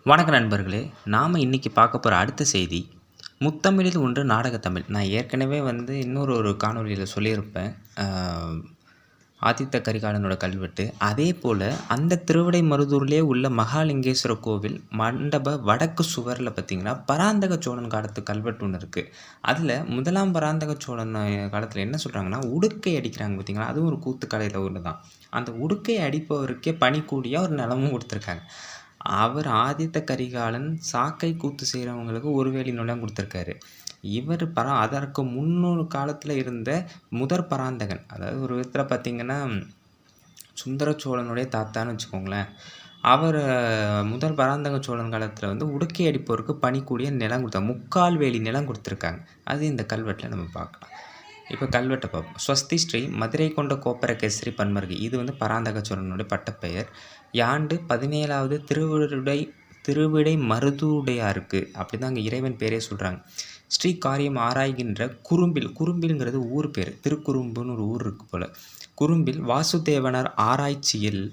வணக்க நண்பர்களே! நாம் இன்னைக்கு பார்க்க போற அடுத்த செய்தி, முத்தமிழில் ஒன்று நாடகத்தமிழ். நான் ஏற்கனவே இன்னொரு காணொளியில சொல்லியிருப்பேன். அ ஆதித்த கரிகாலனோட கல்வெட்டு. அதேபோல அந்த திருவிடைமருதூர்லயே உள்ள மகாலிங்கேஸ்வரர் கோவில் மண்டப வடக்கு சுவர்ல பார்த்தீங்கன்னா, பராந்தக சோழன் காலத்து கல்வெட்டு ஒண்ணு இருக்கு. அதில முதலாம் பராந்தக சோழன் காலத்தில என்ன சொல்றாங்கன்னா, உடுக்கை அடிக்கிறாங்க பார்த்தீங்களா, அதுவும் ஒரு கூத்துக்கலையில ஒண்ணு தான். அந்த உடுக்கை அடிப்பவருக்கே பணிக்கூலியா ஒரு நிலமும் குடுத்துருக்காங்க. அவர் ஆதித்த கரிகாலன் சாக்கை கூத்து செய்றவங்களுக்கு ஒரு வேலி நிலம் குடுத்துருக்காரு. இவர் அதற்கு முன்னொரு காலத்துல இருந்த முதற் பராந்தகன். அதாவது ஒரு விதத்துல பார்த்தீங்கன்னா, சுந்தர சோழனுடைய தாத்தான்னு வச்சுக்கோங்களேன். அவர் முதல் பராந்தக சோழன் காலத்துல உடுக்கை அடிப்போருக்கு பணிக்கூலியா நிலம் குடுத்தாங்க. 3/4 வேலி நிலம் குடுத்துருக்காங்க. அது இந்த கல்வெட்டுல நம்ம பார்க்கலாம். இப்ப கல்வெட்ட பார்ப்போம். ஸ்வஸ்தி ஸ்ரீ மதுரை கொண்ட கோப்பரகேசரி பன்மருகு. இது பராந்தக சோழனுடைய பட்டப்பெயர். யாண்டு 17வது திருவிடை மருதுடையாருக்கு அப்படிதான் இறைவன் பேரே சொல்றாங்க. ஸ்ரீ காரியம் ஆராய்கின்ற குறும்பில்ங்கிறது ஊர் பேர். திருக்குறும்புன்னு ஒரு ஊர் இருக்கு போல. குறும்பில் வாசுதேவனார் ஆராய்ச்சியில்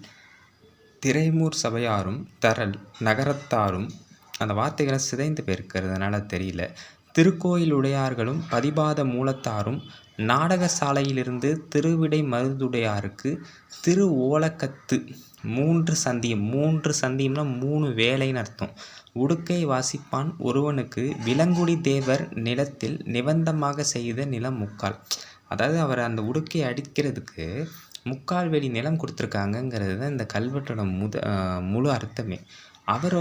திரைமூர் சபையாரும் தரல் நகரத்தாரும், அந்த வார்த்தைகளை சிதைந்து போயிருக்கிறதுனால தெரியல. திருக்கோயிலுடையார்களும் பதிபாத மூலத்தாரும் நாடகசாலையிலிருந்து திருவிடை மருதுடையாருக்கு திரு ஓலக்கத்து 3 சந்தியம். 3 சந்தியம்னா 3 வேலைன்னு அர்த்தம். உடுக்கை வாசிப்பான் ஒருவனுக்கு விலங்குடி தேவர் நிலத்தில் நிபந்தமாக செய்த நிலம் 3/4. அதாவது அவர் அந்த உடுக்கை அடிக்கிறதுக்கு 3/4 வேலி நிலம் கொடுத்துருக்காங்கங்கிறது தான் இந்த கல்வெட்டோட முழு அர்த்தமே. அவர்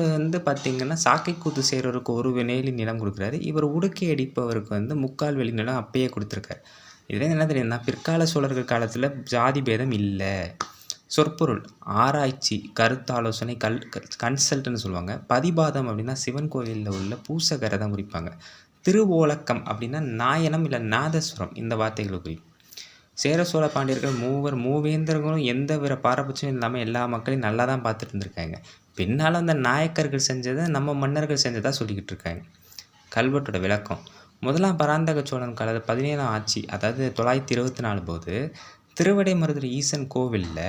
பார்த்தீங்கன்னா, சாக்கை கூத்து செய்கிறவருக்கு ஒரு வேலி நிலம் கொடுக்குறாரு. இவர் உடுக்கை அடிப்பவருக்கு 3/4 வேலி நிலம் அப்பயே கொடுத்துருக்காரு. இதுல என்ன தெரியுதுன்னா, பிற்கால சோழர்கள் காலத்துல ஜாதி பேதம் இல்ல. சொற்பொருள் ஆராய்ச்சி, கருத்தாலோசனை, கன்சல்ட்ன்னு சொல்லுவாங்க. பதிபாதம் அப்படின்னா சிவன் கோவில்ல உள்ள பூசகரை தான் குறிப்பாங்க. திருவோலக்கம் அப்படின்னா நாயனம் இல்ல நாதஸ்வரம், இந்த வார்த்தைகளை குறிக்கும். சேர சோழ பாண்டியர்கள் மூவேந்தர்களும் எந்தவித பாரபட்சமும் இல்லாம எல்லா மக்களையும் நல்லா தான் பார்த்துட்டு இருந்திருக்காங்க. பின்னால அந்த நாயக்கர்கள் செஞ்சதை நம்ம மன்னர்கள் செஞ்சதா சொல்லிக்கிட்டு இருக்காங்க. கல்வெட்டோட விளக்கம். முதலாம் பராந்தக சோழன் காலத்து 17ஆம் ஆட்சி, அதாவது 924 போது திருவிடைமருதூர் ஈசன் கோவில்ல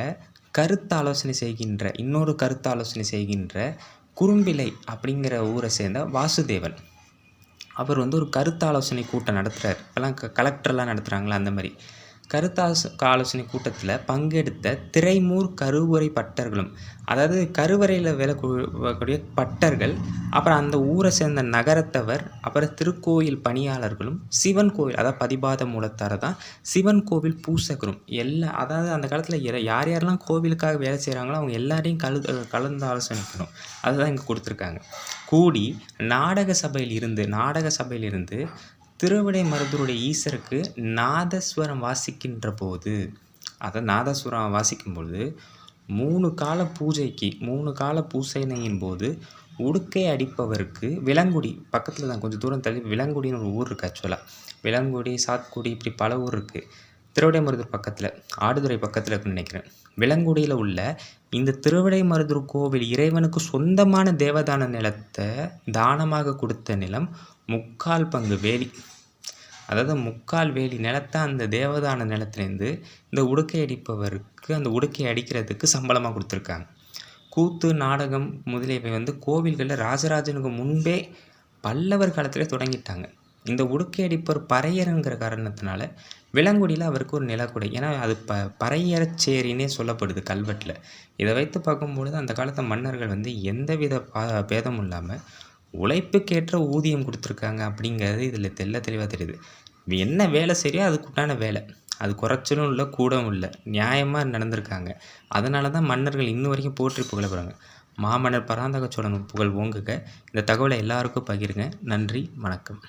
இன்னொரு கருத்தாலோசனை செய்கின்ற குறும்பிலை அப்படிங்கிற ஊரை சேர்ந்த வாசுதேவன், அவர் ஒரு கருத்தாலோசனை கூட்டம் நடத்துறாரு. இப்பெல்லாம் கலெக்டர்லாம் நடத்துறாங்களா, அந்த மாதிரி ஆலோசனை கூட்டத்தில் பங்கெடுத்த திரைமூர் கருவறை பட்டர்களும், அதாவது கருவறையில் வேலை கூடிய பட்டர்கள், அப்புறம் அந்த ஊரை சேர்ந்த நகரத்தவர், அப்புறம் திருக்கோயில் பணியாளர்களும், சிவன் கோவில் அதாவது பதிபாத மூலத்தார தான் சிவன் கோவில் பூசகரும் அதாவது அந்த காலத்தில் யார் யாரெல்லாம் கோவிலுக்காக வேலை செய்கிறாங்களோ அவங்க எல்லாரையும் கலந்து ஆலோசனைக்கணும். அதுதான் இங்கே கொடுத்துருக்காங்க. கூடி நாடக சபையில் இருந்து திருவிடைமருதூருடைய ஈசருக்கு நாதஸ்வரம் வாசிக்கின்ற போது, அதாவது நாதஸ்வரம் வாசிக்கும்பொழுது 3 கால பூசைனையின் போது உடுக்கை அடிப்பவருக்கு விலங்குடி பக்கத்தில் தான், கொஞ்சம் தூரம் தள்ளி விலங்குடின்னு ஒரு ஊர் இருக்குது. ஆக்சுவலாக விலங்குடி, சாத்குடி, இப்படி பல ஊர் இருக்குது. திருவிடைமருதூர் பக்கத்தில், ஆடுதுறை பக்கத்தில் இருக்குன்னு நினைக்கிறேன். விலங்குடியில் உள்ள இந்த திருவிடைமருதூர் கோவில் இறைவனுக்கு சொந்தமான தேவதான நிலத்தை தானமாக கொடுத்த நிலம் 3/4 பங்கு வேலி. அதாவது 3/4 வேலி நிலத்தை அந்த தேவதான நிலத்திலேருந்து இந்த உடுக்கை அடிப்பவருக்கு அந்த உடுக்கை அடிக்கிறதுக்கு சம்பளமாக கொடுத்துருக்காங்க. கூத்து, நாடகம் முதலியவை கோவில்களில் ராஜராஜனுக்கு முன்பே பல்லவர் காலத்திலே தொடங்கிட்டாங்க. இந்த உடுக்கை அடிப்பவர் பறையருங்கிற காரணத்தினால விலங்குடியில் அவருக்கு ஒரு நிலக்குடை. ஏன்னா அது பறையரச்சேரின்னே சொல்லப்படுது கல்வெட்டில். இதை வைத்து பார்க்கும்பொழுது அந்த காலத்து மன்னர்கள் எந்தவித பேதமும் இல்லாமல் உழைப்புக்கேற்ற ஊதியம் கொடுத்துருக்காங்க அப்படிங்கிறது இதில் தெளிவாக தெரியுது. என்ன வேலை செய்யோ அதுக்குண்டான வேலை, அது குறைச்சலும் இல்லை, கூடவும் இல்லை, நியாயமாக நடந்திருக்காங்க. அதனால தான் மன்னர்கள் இன்னும் வரைக்கும் போற்றி புகழப்படுறாங்க. மாமன்னர் பராந்தக சோழன் புகழ் ஓங்குக. இந்த தகவலை எல்லாருக்கும் பகிருங்க. நன்றி, வணக்கம்.